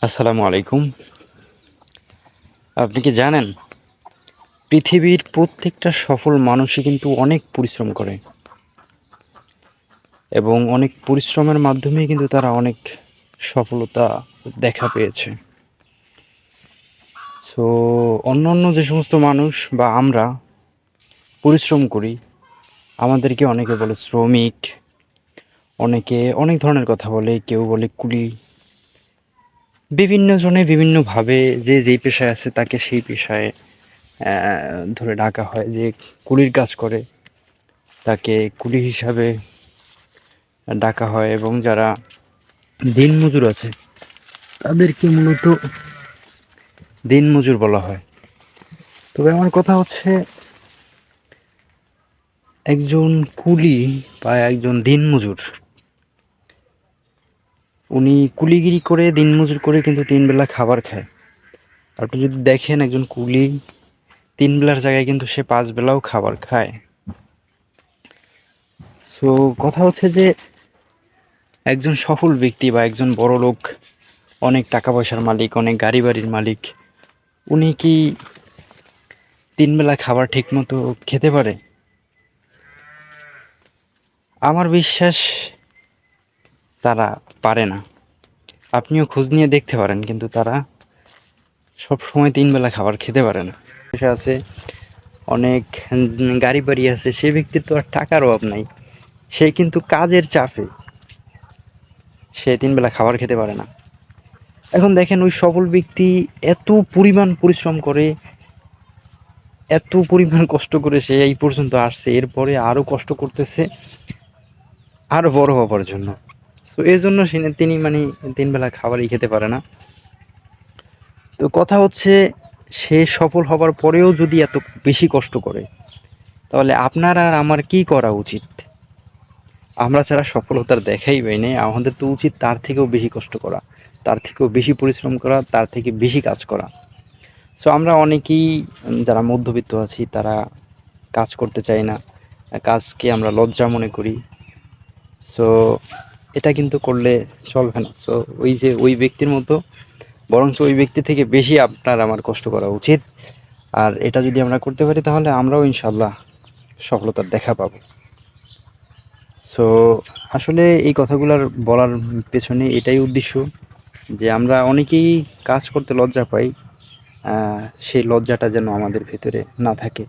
আসসালামু আলাইকুম। আপনি কি জানেন পৃথিবীর প্রত্যেকটা সফল মানুষই কিন্তু অনেক পরিশ্রম করে এবং অনেক পরিশ্রমের মাধ্যমেই কিন্তু তারা অনেক সফলতা দেখা পেয়েছে। সো অন্যান্য যে সমস্ত মানুষ বা আমরা পরিশ্রম করি, আমাদেরকে অনেকে বলে শ্রমিক, অনেকে অনেক ধরনের কথা বলে, কেউ বলে কুলি। বিভিন্ন জনে বিভিন্নভাবে যে যেই পেশায় আছে তাকে সেই পেশায় ধরে ডাকা হয়। যে কুলির কাজ করে তাকে কুলি হিসাবে ডাকা হয় এবং যারা দিনমজুর আছে তাদেরকে মূলত দিনমজুর বলা হয়। তবে আমার কথা হচ্ছে, একজন কুলি বা একজন দিনমজুর, উনি কুলিগিরি করে দিনমজুর করে কিন্তু তিন বেলা খাবার খায়। আপনি যদি দেখেন একজন কুলি তিন বেলার জায়গায় কিন্তু সে পাঁচ বেলাও খাবার খায়। সো কথা হচ্ছে যে একজন সফল ব্যক্তি বা একজন বড় লোক, অনেক টাকা পয়সার মালিক, অনেক গাড়ি বাড়ির মালিক, উনি কি তিন বেলা খাবার ঠিক মতো খেতে পারে? আমার বিশ্বাস তারা পারে না। আপনিও খোঁজ নিয়ে দেখতে পারেন, কিন্তু তারা সব সময় তিন বেলা খাবার খেতে পারে না। সে আছে, অনেক গাড়ি বাড়ি আছে, সে ব্যক্তির তো আর টাকার অভাব নাই, সে কিন্তু কাজের চাপে সে তিন বেলা খাবার খেতে পারে না। এখন দেখেন ওই সফল ব্যক্তি এত পরিমাণ পরিশ্রম করে, এত পরিমাণ কষ্ট করে সে এই পর্যন্ত আসছে, এরপরে আরো কষ্ট করতেছে আরো বড় হবার জন্য। সো এই জন্য তিনি মানে তিন বেলা খাবারই খেতে পারে না। তো কথা হচ্ছে, সে সফল হবার পরেও যদি এত বেশি কষ্ট করে, তাহলে আপনার আর আমার কি করা উচিত? আমরা যারা সফলতার দেখাই পাই নাই, আমাদের তো উচিত তার থেকেও বেশি কষ্ট করা, তার থেকেও বেশি পরিশ্রম করা, তার থেকে বেশি কাজ করা। সো আমরা অনেকেই যারা মধ্যবিত্ত আছি তারা কাজ করতে চাই না, কাজকে আমরা লজ্জা মনে করি। সো এটা কিন্তু করলে চলবে না। সো ওই যে ওই ব্যক্তির মতো, বরঞ্চ ওই ব্যক্তি থেকে বেশি আপনার আমার কষ্ট করা উচিত। আর এটা যদি আমরা করতে পারি তাহলে আমরাও ইনশাল্লাহ সফলতার দেখা পাবো। সো আসলে এই কথাগুলোর বলার পেছনে এটাই উদ্দেশ্য, যে আমরা অনেকেই কাজ করতে লজ্জা পাই, সেই লজ্জাটা যেন আমাদের ভেতরে না থাকে।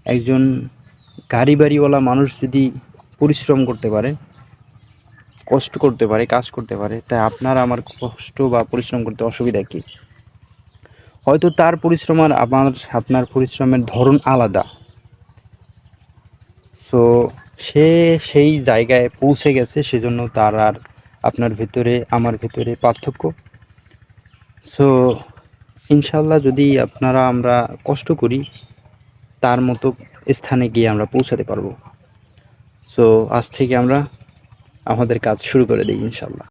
একজন গাড়ি বাড়িওয়ালা মানুষ যদি পরিশ্রম করতে পারে, কষ্ট করতে পারে, কাজ করতে পারে, তাই আপনার আমার কষ্ট বা পরিশ্রম করতে অসুবিধা কী? হয়তো তার পরিশ্রম আর আপনার পরিশ্রমের ধরন আলাদা। সো সে সেই জায়গায় পৌঁছে গেছে, সেজন্য তার আর আপনার ভেতরে আমার ভেতরে পার্থক্য। সো ইনশাল্লাহ যদি আপনারা আমরা কষ্ট করি, তার মতো স্থানে গিয়ে আমরা পৌঁছাতে পারবো। সো আজ থেকে আমরা আমাদের কাজ শুরু করে দিই ইনশাল্লাহ।